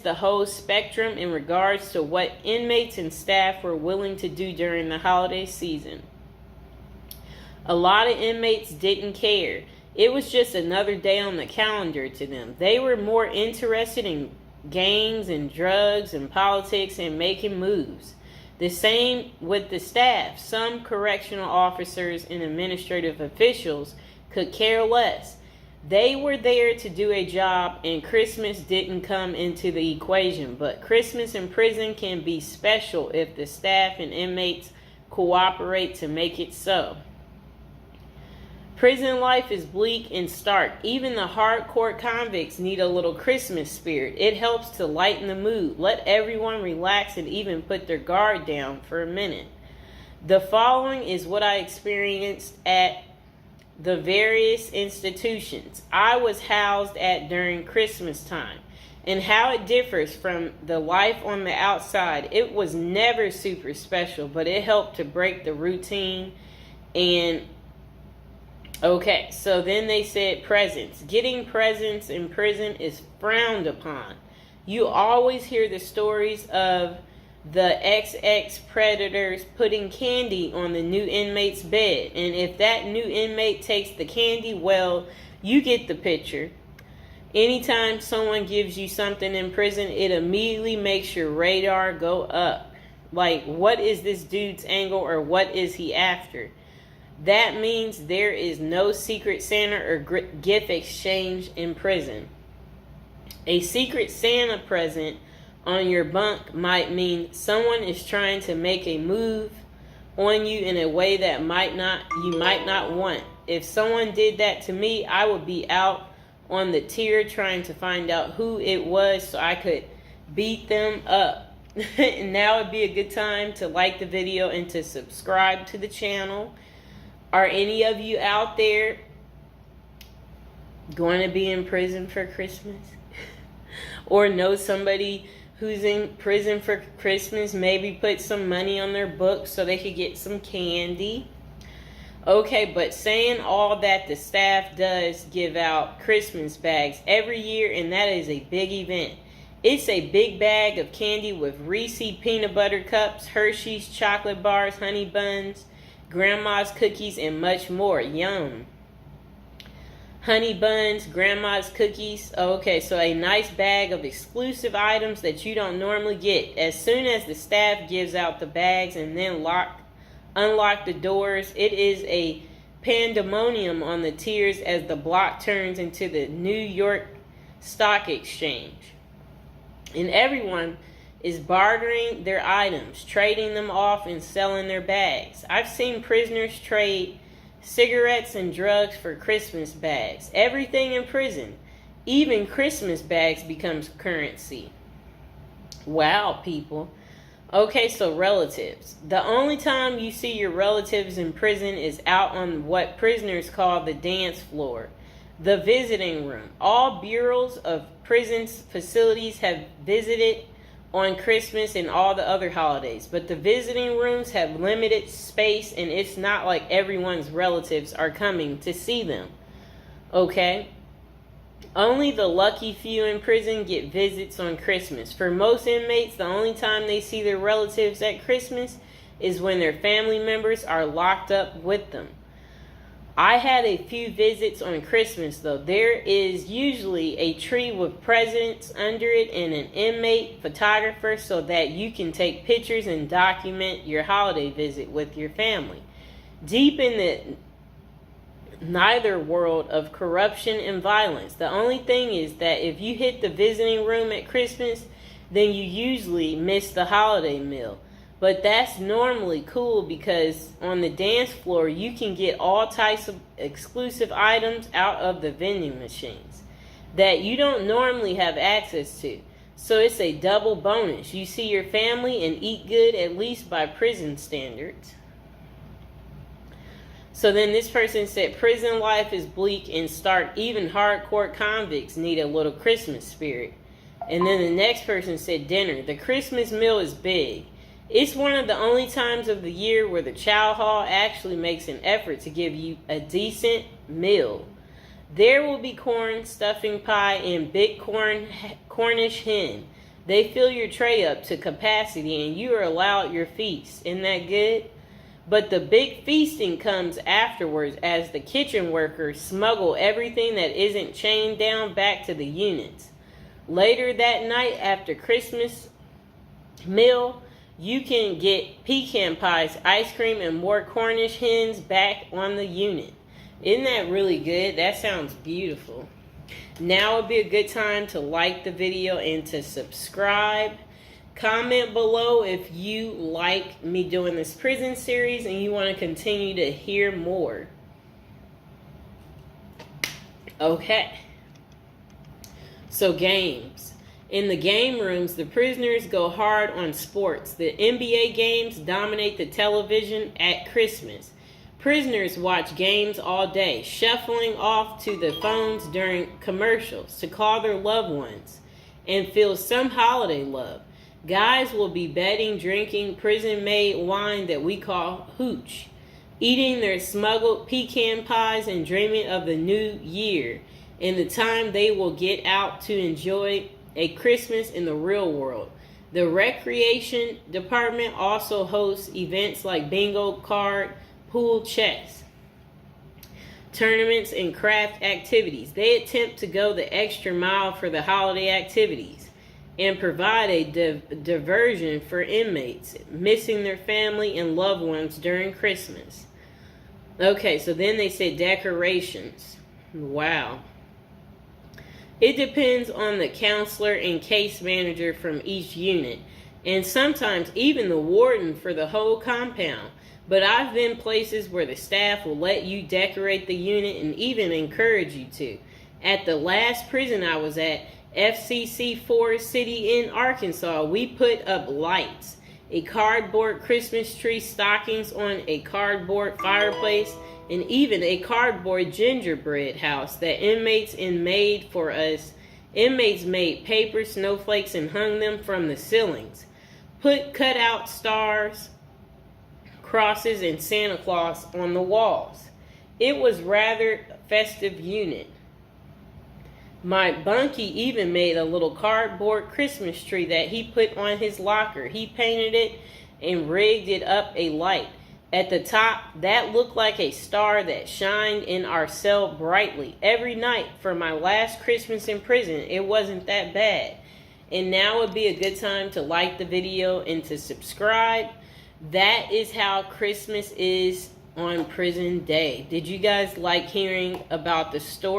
the whole spectrum in regards to what inmates and staff were willing to do during the holiday season. A lot of inmates didn't care. It was just another day on the calendar to them. They were more interested in gangs and drugs and politics and making moves. The same with the staff. Some correctional officers and administrative officials could care less. They were there to do a job, and Christmas didn't come into the equation. But Christmas in prison can be special if the staff and inmates cooperate to make it so. Prison life is bleak and stark. Even the hardcore convicts need a little Christmas spirit. It helps to lighten the mood, let everyone relax, and even put their guard down for a minute. The following is what I experienced at the various institutions I was housed at during Christmas time, and how it differs from the life on the outside. It was never super special, but it helped to break the routine. And okay, so then they said presents. Getting presents in prison is frowned upon. You always hear the stories of the XX predators putting candy on the new inmate's bed. And if that new inmate takes the candy, well, you get the picture. Anytime someone gives you something in prison, it immediately makes your radar go up. Like, what is this dude's angle, or what is he after? That means there is no secret Santa or gift exchange in prison. A secret Santa present on your bunk might mean someone is trying to make a move on you in a way that you might not want. If someone did that to me, I would be out on the tier trying to find out who it was so I could beat them up. And now would be a good time to like the video and to subscribe to the channel. Are any of you out there going to be in prison for Christmas? Or know somebody who's in prison for Christmas? Maybe put some money on their books so they could get some candy. Okay, but saying all that, the staff does give out Christmas bags every year, and that is a big event. It's a big bag of candy with Reese's peanut butter cups, Hershey's chocolate bars, honey buns, grandma's cookies, and much more. Yum. Honey buns, grandma's cookies. Okay, so a nice bag of exclusive items that you don't normally get. As soon as the staff gives out the bags and then unlock the doors, it is a pandemonium on the tiers as the block turns into the New York Stock Exchange. And everyone is bartering their items, trading them off and selling their bags. I've seen prisoners trade cigarettes and drugs for Christmas bags. Everything in prison, even Christmas bags, becomes currency. Wow, people. Okay, so relatives. The only time you see your relatives in prison is out on what prisoners call the dance floor, the visiting room. All bureaus of prison facilities have visited on Christmas and all the other holidays, but the visiting rooms have limited space, and it's not like everyone's relatives are coming to see them. Okay? Only the lucky few in prison get visits on Christmas. For most inmates, the only time they see their relatives at Christmas is when their family members are locked up with them. I had a few visits on Christmas, though. There is usually a tree with presents under it and an inmate photographer so that you can take pictures and document your holiday visit with your family. Deep in the neither world of corruption and violence, the only thing is that if you hit the visiting room at Christmas, then you usually miss the holiday meal. But that's normally cool because on the dance floor, you can get all types of exclusive items out of the vending machines that you don't normally have access to. So it's a double bonus. You see your family and eat good, at least by prison standards. So then this person said, prison life is bleak and stark. Even hardcore convicts need a little Christmas spirit. And then the next person said, dinner. The Christmas meal is big. It's one of the only times of the year where the chow hall actually makes an effort to give you a decent meal. There will be corn, stuffing pie, and big Cornish hen. They fill your tray up to capacity and you are allowed your feast. Isn't that good? But the big feasting comes afterwards as the kitchen workers smuggle everything that isn't chained down back to the units. Later that night after Christmas meal, you can get pecan pies, ice cream, and more Cornish hens back on the unit. Isn't that really good? That sounds beautiful. Now would be a good time to like the video and to subscribe. Comment below if you like me doing this prison series and you want to continue to hear more. Okay. So games. In the game rooms, the prisoners go hard on sports. The NBA games dominate the television at Christmas. Prisoners watch games all day, shuffling off to the phones during commercials to call their loved ones and feel some holiday love. Guys will be betting, drinking prison-made wine that we call hooch, eating their smuggled pecan pies and dreaming of the new year and the time they will get out to enjoy a Christmas in the real world. The recreation department also hosts events like bingo card, pool, chess, tournaments, and craft activities. They attempt to go the extra mile for the holiday activities and provide a diversion for inmates missing their family and loved ones during Christmas. Okay, so then they say decorations. Wow. It depends on the counselor and case manager from each unit, and sometimes even the warden for the whole compound. But I've been places where the staff will let you decorate the unit and even encourage you to. At the last prison I was at, FCC Forest City in Arkansas, we put up lights, a cardboard Christmas tree, stockings on a cardboard fireplace, and even a cardboard gingerbread house that inmates made for us. Inmates made paper snowflakes and hung them from the ceilings. Put cutout stars, crosses, and Santa Claus on the walls. It was rather festive unit. My bunkie even made a little cardboard Christmas tree that he put on his locker. He painted it and rigged it up a light. At the top, that looked like a star that shined in our cell brightly every night for my last Christmas in prison. It wasn't that bad. And now would be a good time to like the video and to subscribe. That is how Christmas is on prison day. Did you guys like hearing about the story?